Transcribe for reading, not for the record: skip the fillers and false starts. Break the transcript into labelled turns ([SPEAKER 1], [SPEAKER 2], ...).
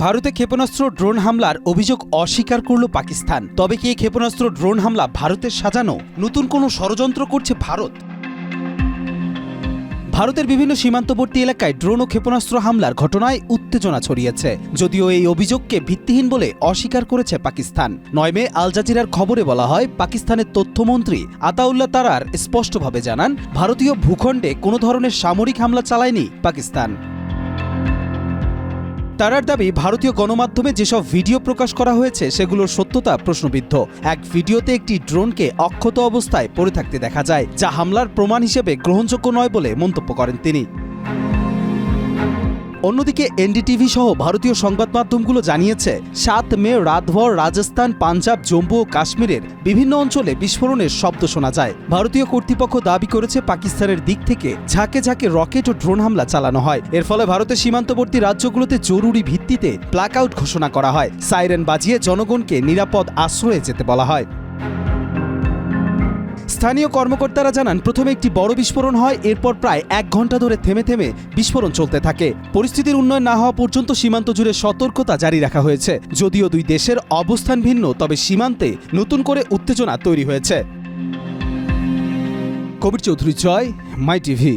[SPEAKER 1] ভারতে ক্ষেপণাস্ত্র ড্রোন হামলার অভিযোগ অস্বীকার করল পাকিস্তান। তবে কি এই ক্ষেপণাস্ত্র ড্রোন হামলা ভারতের সাজানো নতুন কোনো ষড়যন্ত্র করছে ভারত? ভারতের বিভিন্ন সীমান্তবর্তী এলাকায় ড্রোন ও ক্ষেপণাস্ত্র হামলার ঘটনায় উত্তেজনা ছড়িয়েছে, যদিও এই অভিযোগকে ভিত্তিহীন বলে অস্বীকার করেছে পাকিস্তান। ৯ মে আল জাজিরার খবরে বলা হয়, পাকিস্তানের তথ্যমন্ত্রী আতাউল্লাহ তারার স্পষ্টভাবে জানান, ভারতীয় ভূখণ্ডে কোনো ধরনের সামরিক হামলা চালায়নি পাকিস্তান। তারার দাবি, ভারতীয় গণমাধ্যমে যেসব ভিডিও প্রকাশ করা হয়েছে সেগুলোর সত্যতা প্রশ্নবিদ্ধ। এক ভিডিওতে একটি ড্রোনকে অক্ষত অবস্থায় পড়ে থাকতে দেখা যায়, যা হামলার প্রমাণ হিসেবে গ্রহণযোগ্য নয় বলে মন্তব্য করেন তিনি। অন্যদিকে এনডিটিভি সহ ভারতীয় সংবাদ মাধ্যমগুলো জানিয়েছে, ৭ মে রাতভর রাজস্থান, পাঞ্জাব, জম্মু ও কাশ্মীরের বিভিন্ন অঞ্চলে বিস্ফোরণের শব্দ শোনা যায়। ভারতীয় কর্তৃপক্ষ দাবি করেছে, পাকিস্তানের দিক থেকে ঝাঁকে ঝাঁকে রকেট ও ড্রোন হামলা চালানো হয়। এর ফলে ভারতের সীমান্তবর্তী রাজ্যগুলোতে জরুরি ভিত্তিতে ব্ল্যাকআউট ঘোষণা করা হয়। সাইরেন বাজিয়ে জনগণকে নিরাপদ আশ্রয়ে যেতে বলা হয়। স্থানীয় কর্মকর্তারা জানান, প্রথমে একটি বড় বিস্ফোরণ হয়, এরপর প্রায় ১ ঘন্টা ধরে থেমে থেমে বিস্ফোরণ চলতে থাকে। পরিস্থিতির উন্নয়ন না হওয়া পর্যন্ত সীমান্ত জুড়ে সতর্কতা জারি রাখা হয়েছে। যদিও দুই দেশের অবস্থান ভিন্ন, তবে সীমান্তে নতুন করে উত্তেজনা তৈরি হয়েছে। কবির চৌধুরী, জয়, মাই টিভি।